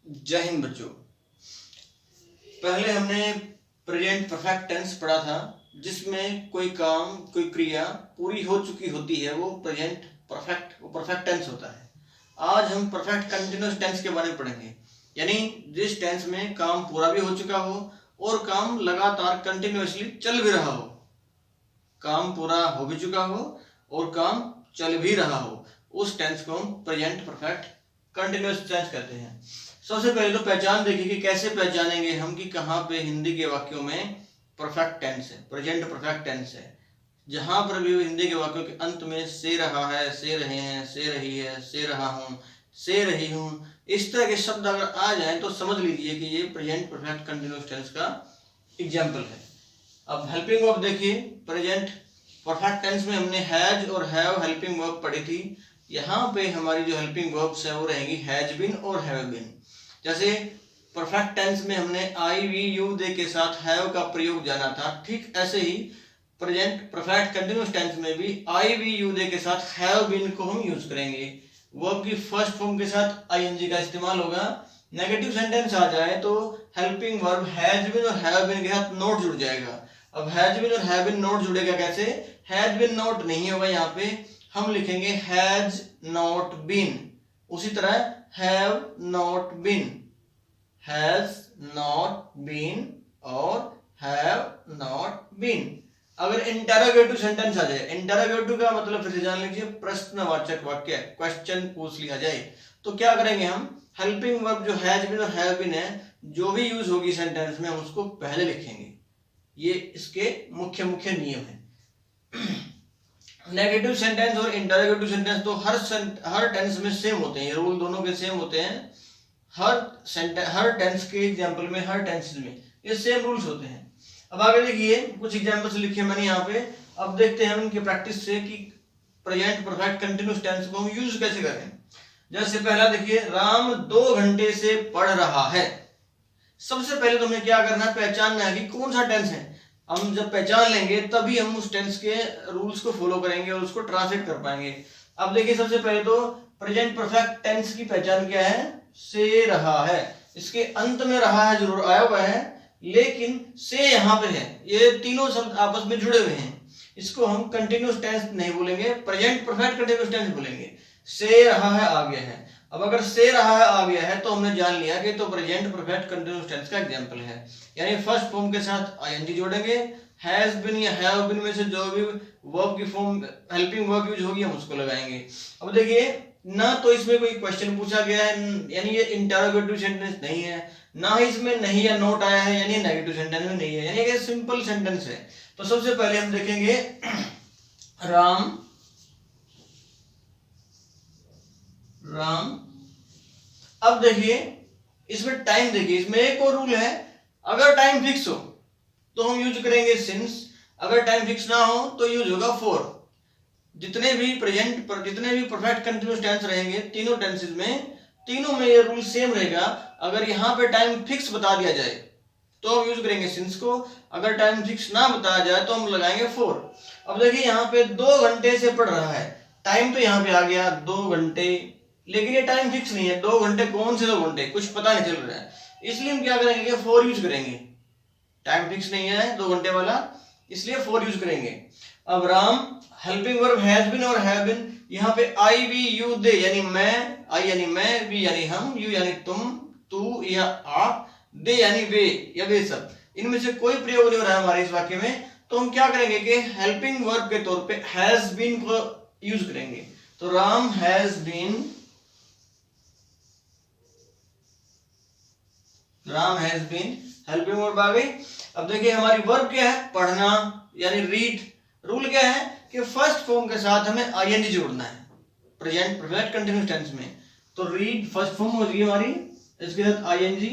जय हिंद बच्चों। पहले हमने प्रेजेंट परफेक्ट टेंस पढ़ा था, जिसमें कोई काम कोई क्रिया पूरी हो चुकी होती है, वो परफेक्ट टेंस होता है। आज हम परफेक्ट कंटिन्यूस टेंस के बारे में पढ़ेंगे, यानी जिस टेंस में काम पूरा भी हो चुका हो और काम लगातार कंटिन्यूसली चल भी रहा हो। काम पूरा हो भी चुका हो और काम चल भी रहा हो, उस टेंस को हम प्रेजेंट परफेक्ट कंटिन्यूस टेंस कहते हैं। सबसे पहले तो पहचान देखिए कि कैसे पहचानेंगे हम कि कहाँ पे हिंदी के वाक्यों में परफेक्ट टेंस है, प्रेजेंट परफेक्ट टेंस है। जहां पर भी हिंदी के वाक्यों के अंत में से रहा है, से रहे हैं, से रही है, से रहा हूं, से रही हूं, इस तरह के शब्द अगर आ जाएं तो समझ लीजिए कि ये प्रेजेंट परफेक्ट कंटिन्यूस टेंस का एग्जाम्पल है। अब हेल्पिंग वर्ब देखिए, प्रेजेंट परफेक्ट टेंस में हमने हैज और हैव हेल्पिंग वर्ब पढ़ी थी। यहाँ पे हमारी जो हेल्पिंग वर्ब्स है वो रहेंगी हैज बीन और हैव बीन। जैसे परफेक्ट टेंस में हमने आई वी यू दे के साथ हैव का प्रयोग जाना था, ठीक ऐसे ही प्रेजेंट परफेक्ट कंटिन्यूस टेंस में भी आई वी यू दे के साथ हैव बीन को हम यूज करेंगे। वर्ब की फर्स्ट फॉर्म के साथ आईएनजी का इस्तेमाल होगा। नेगेटिव सेंटेंस आ जाए तो हेल्पिंग वर्ब हैज बीन और हैव बीन के साथ नोट जुड़ जाएगा। अब हैज बीन और हैव बीन नोट जुड़ेगा कैसे? हैज बीन नोट नहीं होगा, यहाँ पे हम लिखेंगे हैज नॉट बीन। उसी तरह have not been, has not been और हैव नॉट बीन। अगर इंटरोगेटिव सेंटेंस आ जाए, इंटरोगेटिव का मतलब फिर से जान लीजिए, प्रश्नवाचक वाक्य, क्वेश्चन पूछ लिया जाए, तो क्या करेंगे हम? हेल्पिंग वर्ब जो हैज बीन और हैव बीन है, जो भी यूज होगी सेंटेंस में, हम उसको पहले लिखेंगे। ये इसके मुख्य मुख्य नियम है। नेगेटिव सेंटेंस और इंटरोगेटिव सेंटेंस तो हर टेंस में सेम होते हैं, रूल दोनों के सेम होते हैं। हर टेंस के एग्जांपल में, हर टेंसेस में ये सेम रूल्स होते हैं। अब आगे देखिए, कुछ एग्जांपल्स लिखे मैंने यहाँ पे। अब देखते हैं इनकी प्रैक्टिस से कि प्रेजेंट परफेक्ट कंटिन्यूस टेंस को हम यूज कैसे करें। जैसे पहला देखिए, राम 2 घंटे से पढ़ रहा है। सबसे पहले तो हमें क्या करना है? पहचानना है कि कौन सा टेंस है। हम जब पहचान लेंगे तभी हम उस टेंस के रूल्स को फॉलो करेंगे और उसको ट्रांसलेट कर पाएंगे। अब देखिए, सबसे पहले तो प्रेजेंट परफेक्ट टेंस की पहचान क्या है? से रहा है। इसके अंत में रहा है जरूर आया हुआ है, लेकिन से यहाँ पे है। ये तीनों शब्द आपस में जुड़े हुए हैं। इसको हम कंटिन्यूस टेंस नहीं बोलेंगे, प्रेजेंट परफेक्ट कंटिन्यूस टेंस बोलेंगे। से रहा है आ गया है। अब अगर से रहा है आ गया है तो हमने जान लिया कि तो प्रेजेंट परफेक्ट कंटिन्यूस टेंस का एग्जांपल है। यानी फर्स्ट फॉर्म के साथ आईएनजी जोड़ेंगे, हैज बीन या हैव बीन में से जो भी वर्ब की फॉर्म हेल्पिंग वर्ब यूज होगी हम उसको लगाएंगे। अब देखिए, ना तो इसमें कोई क्वेश्चन पूछा गया है, यानी ये इंटरोगेटिव सेंटेंस नहीं है, ना ही इसमें नहीं या नोट आया है, यानी नेगेटिव सेंटेंस में नहीं है, यानी ये सिंपल सेंटेंस है। तो सबसे पहले हम देखेंगे राम राम। अब देखिए, इसमें टाइम देखिए, इसमें एक और रूल है। अगर टाइम फिक्स हो तो हम यूज करेंगे सिंस, अगर टाइम फिक्स ना हो तो यूज होगा फॉर। जितने भी परफेक्ट कंटिन्यूस टेंस रहेंगे, तीनों टेंसेस में, तीनों में ये रूल सेम रहेगा। अगर यहाँ पे टाइम फिक्स बता दिया जाए तो हम यूज करेंगे सिंस को, अगर टाइम फिक्स ना बताया जाए तो हम लगाएंगे फॉर। अब देखिए, यहाँ पे 2 घंटे से पढ़ रहा है, टाइम तो यहाँ पे आ गया 2 घंटे, लेकिन ये टाइम फिक्स नहीं है। 2 घंटे कौन से 2 घंटे, कुछ पता नहीं चल रहा है, इसलिए हम क्या करेंगे? फॉर यूज करेंगे। टाइम फिक्स नहीं है 2 घंटे वाला, इसलिए फॉर यूज करेंगे। अब Ram helping verb has been और हैव बीन, यहाँ पे आई वी यू दे यानी मैं, आई यानी मैं, वी यानी हम, यू यानी तुम, तू या आप, दे यानी वे या वे सब, इनमें से कोई प्रयोग नहीं हो रहा है हमारे इस वाक्य में। तो हम क्या करेंगे कि हेल्पिंग वर्ब के तौर पे हैज बीन को यूज करेंगे। तो Ram has been, Ram has been helping verb आ गई। अब देखिए, हमारी वर्ब क्या है? पढ़ना यानी रीड। रूल क्या है कि फर्स्ट फॉर्म के साथ हमें आईएनजी जोड़ना है प्रेजेंट परफेक्ट कंटिन्यूस टेंस में। तो रीड फर्स्ट फॉर्म होगी हमारी, इसके साथ ING.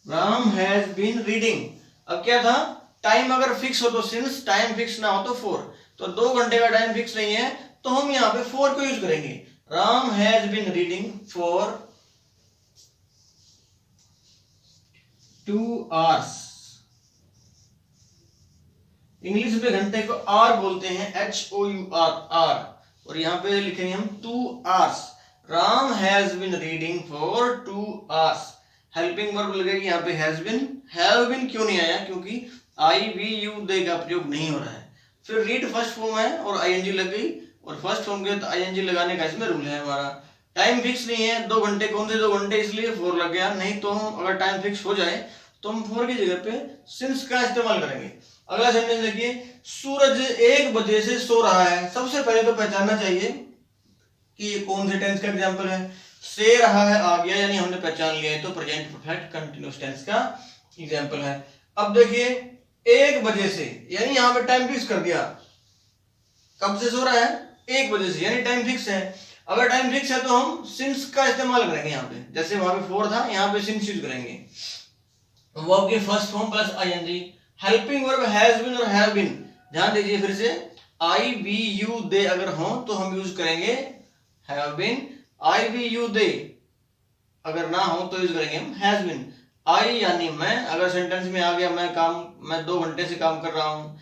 Ram has been reading. अब क्या था? टाइम अगर फिक्स हो तो सिंस, टाइम फिक्स ना हो तो फॉर। तो 2 घंटे का टाइम फिक्स नहीं है तो हम यहाँ पे फॉर को यूज करेंगे। Ram has been reading for 2 hours। English में घंटे को आर बोलते हैं, HOUR, और यहाँ पे लिखेंगे हम 2 hours। Ram has been reading for 2 hours। Helping verb लगेगी यहाँ पे हैज बीन। हैव बीन क्यों नहीं आया? क्योंकि आई वी यू दे का प्रयोग नहीं हो रहा है। फिर रीड फर्स्ट फॉर्म है और आईएनजी लग गई, और फर्स्ट फॉर्म के आईएनजी लगाने का इसमें रूल है हमारा। टाइम फिक्स नहीं है, 2 घंटे, कौन से 2 घंटे, इसलिए 4 लग गया। नहीं तो हम अगर टाइम फिक्स हो जाए तो हम 4 की जगह पे सिंस का इस्तेमाल करेंगे। अगला सेंटेंस देखिए, सूरज 1 बजे से सो रहा है। सबसे पहले तो पहचानना चाहिए कि ये कौन से टेंस का एग्जांपल है। से रहा है आ गया, यानी हमने पहचान लिया है, तो प्रेजेंट परफेक्ट कंटीन्यूअस टेंस का एग्जांपल है। अब देखिए 1 बजे से, यानी यहाँ पे टाइम फिक्स कर दिया। कब से सो रहा है? 1 बजे से, यानी टाइम फिक्स है। अगर टाइम फिक्स है तो हम सिंस का इस्तेमाल करेंगे यहाँ पे, जैसे वहां पे 4 था, यहाँ पे सिंस यूज करेंगे। वर्ब के first form plus ING. Helping verb has been और हैव बीन, ध्यान दीजिए फिर से, आई वी यू दे अगर हो तो हम यूज करेंगे have been. I we you they अगर ना हो तो यूज करेंगे हम हैज बीन। आई यानी मैं, अगर सेंटेंस में आ गया मैं 2 घंटे से काम कर रहा हूँ।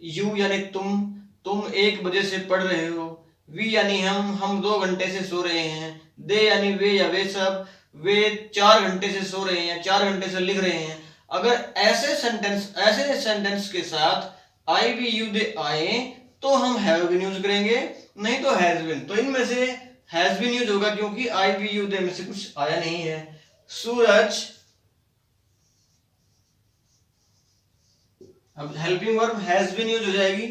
यू यानी तुम 1 बजे से पढ़ रहे हो। वी यानी हम 2 घंटे से सो रहे हैं। दे यानी वे या वे सब, वे 4 घंटे से सो रहे हैं, 4 घंटे से लिख रहे हैं। अगर ऐसे सेंटेंस के साथ आई वी यू दे आए तो हम हैव बीन यूज करेंगे, नहीं तो हैज बीन। तो इनमें से हैज बीन यूज होगा क्योंकि आई वी यू दे में से कुछ आया नहीं है। सूरज, अब helping verb has been use हो जाएगी।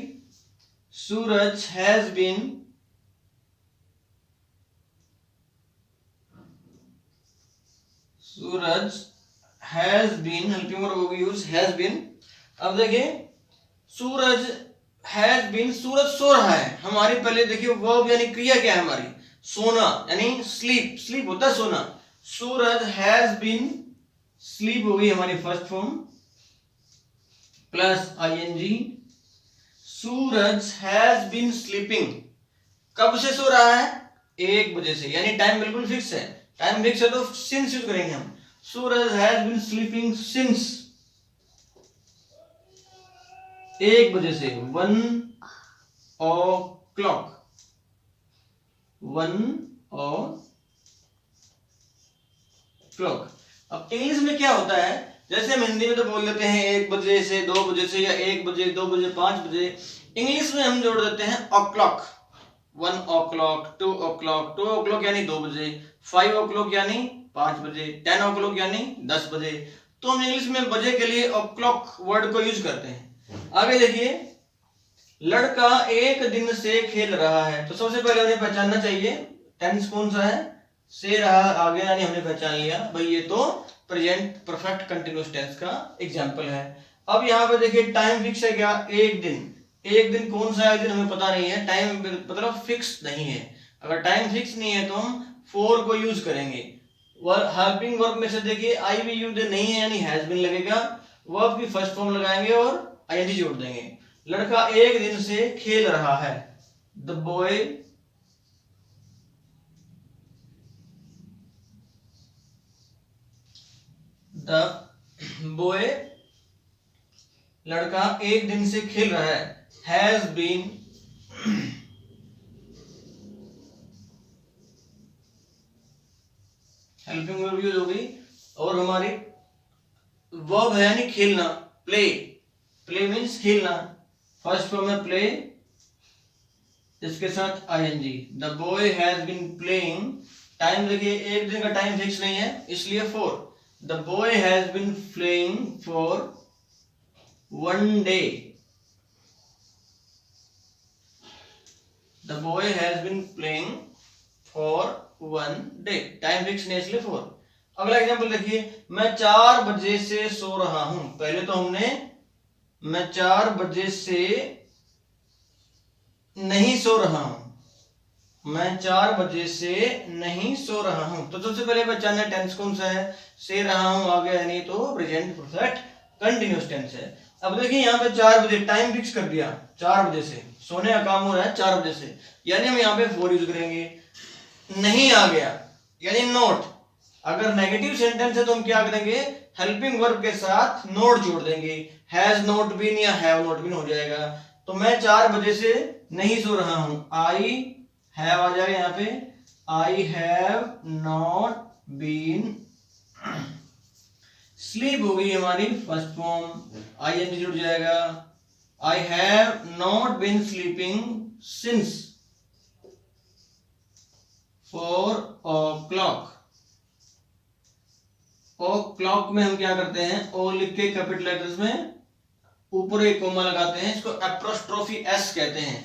Suraj has been helping verb होगी यूज हैज बीन। अब देखिए सूरज हैज बीन, सूरज सो रहा है। हमारी पहले देखिए वर्ब यानी क्रिया क्या है हमारी? सोना, यानी स्लीप। स्लीप होता है सोना। सूरज हैज बीन स्लीप हो गई हमारी first form plus ING. Suraj has been sleeping, कब से सो रहा है? 1 बजे से, यानी टाइम बिल्कुल फिक्स है। टाइम फिक्स है तो सिंस यूज करेंगे हम। सूरज हैज बीन स्लीपिंग सिंस 1 बजे से, 1 o'clock, 1 o'clock। अब इंग्लिश में क्या होता है, जैसे हम हिंदी में तो बोल देते हैं 1 बजे से, 2 बजे से, या 1 बजे, 2 बजे, 5 बजे। इंग्लिश में हम जोड़ देते हैं o'clock, 1 o'clock, 2 o'clock, 2 o'clock यानी 2 बजे, 5 o'clock यानी 5 बजे, 10 o'clock यानी 10 बजे। तो हम इंग्लिश में बजे के लिए o'clock वर्ड को यूज करते हैं। आगे देखिए, लड़का 1 दिन से खेल रहा है। तो सबसे पहले हमें पहचानना चाहिए टेंस कौन सा है। से रहा आ गया, यानी हमने पहचान लिया भाई ये तो प्रेजेंट परफेक्ट कंटीन्यूअस टेंस का एग्जांपल है। अब यहाँ पे देखिए टाइम फिक्स है क्या? 1 दिन। 1 दिन कौन सा 1 दिन हमें पता नहीं है, टाइम मतलब फिक्स नहीं है। अगर टाइम फिक्स नहीं है तो हम 4 को यूज करेंगे। हेल्पिंग वर्ब में से देखिए आई वी यू दे नहीं है, यानी हैज बीन लगेगा। वर्ब की फर्स्ट फॉर्म लगाएंगे और आईएनजी जोड़ देंगे। लड़का 1 दिन से खेल रहा है। द बॉय, लड़का 1 दिन से खेल रहा है। Has been helping verb use हो गई, और हमारी वर्ब है यानी खेलना, प्ले। प्ले मीन्स खेलना, फर्स्ट फॉर्म में प्ले, इसके साथ ING. The boy has been playing. Time देखिए 1 दिन का टाइम फिक्स नहीं है, इसलिए 4। The boy has been playing for 1 day. The boy has been playing for 1 day. Time fix नहीं, इसलिए 4। अगला एग्जांपल देखिए, मैं 4 बजे से सो रहा हूं। पहले तो हमने मैं 4 बजे से नहीं सो रहा हूं, मैं 4 बजे से नहीं सो रहा हूं। तो सबसे पहले पहचानना टेंस कौन सा है। से रहा हूं आ गया, नहीं तो प्रेजेंट परफेक्ट कंटीन्यूअस टेंस है। अब देखिए यहाँ पे 4 बजे टाइम फिक्स कर दिया, 4 बजे से सोने का काम हो रहा है 4 बजे से, यानी हम यहाँ पे 4 यूज करेंगे। नहीं आ गया यानी नॉट। अगर नेगेटिव सेंटेंस है तो हम क्या करेंगे, हेल्पिंग वर्ब के साथ नॉट जोड़ देंगे। हैज नॉट बीन या हैव नॉट बीन हो जाएगा। तो मैं 4 बजे से नहीं सो रहा हूं, आई हैव आ जाएगा यहाँ पे, I have not been, sleep हो गई हमारी फर्स्ट फॉर्म, आई एन जुड़ जाएगा, I have not been sleeping since 4 o'clock। O'clock में हम क्या करते हैं, ओ लिख के कैपिटल लेटर्स में ऊपर एक कोमा लगाते हैं, इसको एप्रोस्ट्रोफी एस कहते हैं,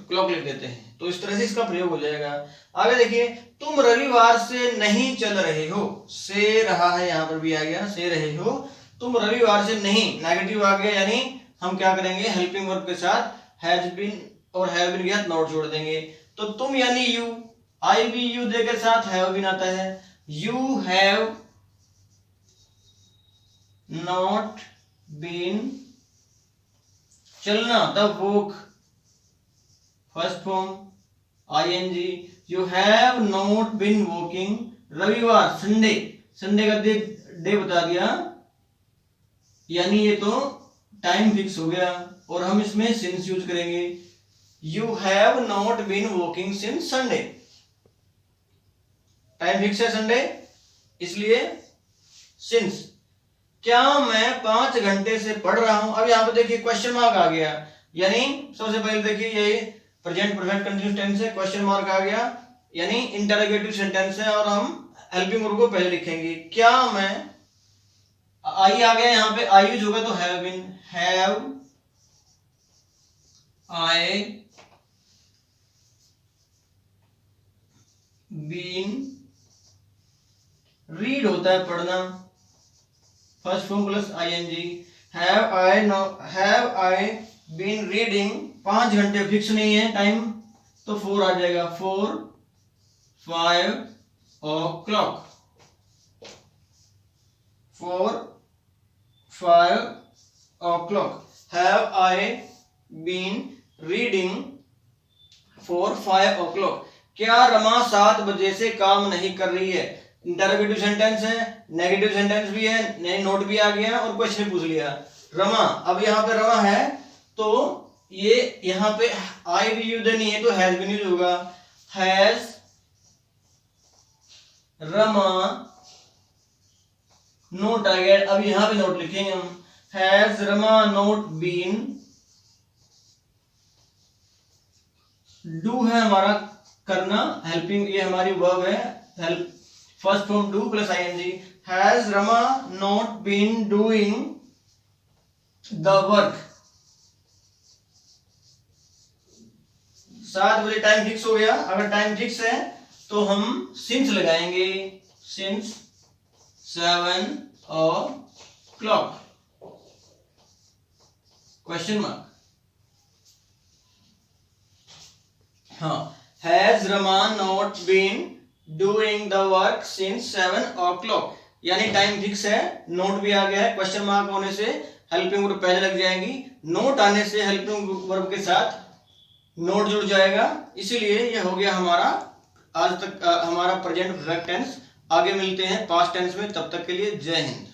क्लॉक लिख देते हैं। तो इस तरह से इसका प्रयोग हो जाएगा। आगे देखिए, तुम रविवार से नहीं चल रहे हो, से रहा है, यहां पर भी आ गया से रहे हो, तुम रविवार से नहीं, नेगेटिव आ गया, यानी हम क्या करेंगे, हेल्पिंग वर्ब के साथ हैज बीन और हैव बीन के साथ नॉट जोड़ देंगे। तो तुम यानी यू, आई भी यू दे के साथ हैव बीन आता है, यू हैव नॉट बीन, चलना the walk first form ING, you have not been walking, रविवार संडे, संडे का डे बता दिया, यानी ये तो टाइम फिक्स हो गया और हम इसमें सिंस यूज करेंगे, you have not been walking since Sunday, time fix है संडे इसलिए सिंस। क्या मैं 5 घंटे से पढ़ रहा हूं, अब यहां पे देखिए क्वेश्चन मार्क आ गया, यानी सबसे पहले देखिए ये प्रेजेंट परफेक्ट कंटीन्यूअस टेंस है, क्वेश्चन मार्क आ गया यानी इंटरोगेटिव सेंटेंस है और हम हेल्पिंग वर्ब को पहले लिखेंगे। क्या मैं, आई आ गया यहां पे, आई यूज होगा तो have been, have I been, read होता है पढ़ना, first form plus ING, have I been reading, 5 घंटे फिक्स नहीं है टाइम तो 4 आ जाएगा, 4 5 o'clock, 4 5 o'clock, have I been reading 4 5 o'clock। क्या रमा 7 बजे से काम नहीं कर रही है, इंटरोगेटिव सेंटेंस है, नेगेटिव सेंटेंस भी है, नोट भी आ गया और क्वेश्चन पूछ लिया। रमा, अब यहाँ पे रमा है तो ये यहाँ पे आई भी यूज नहीं है तो हैज बीन यूज होगा, हैज रमा नोट आ गया, अब यहां पे नोट लिखेंगे हम, has Rama not been, do है हमारा करना, हेल्पिंग ये हमारी वर्ब है, help first form do plus ING, has Rama not been doing the work. 7 बजे टाइम फिक्स हो गया, अगर टाइम फिक्स है तो हम सिंस लगाएंगे, सिंस 7 o'clock क्वेश्चन मार्क। हाँ, has Rama not been doing the work since 7 o'clock, यानी टाइम फिक्स है, नोट भी आ गया है, क्वेश्चन मार्क होने से हेल्पिंग वर्ब पहले लग जाएंगी, नोट आने से हेल्पिंग वर्ब के साथ नोट जुड़ जाएगा, इसीलिए ये हो गया हमारा आज तक हमारा प्रेजेंट परफेक्ट टेंस। आगे मिलते हैं पास्ट टेंस में, तब तक के लिए जय हिंद।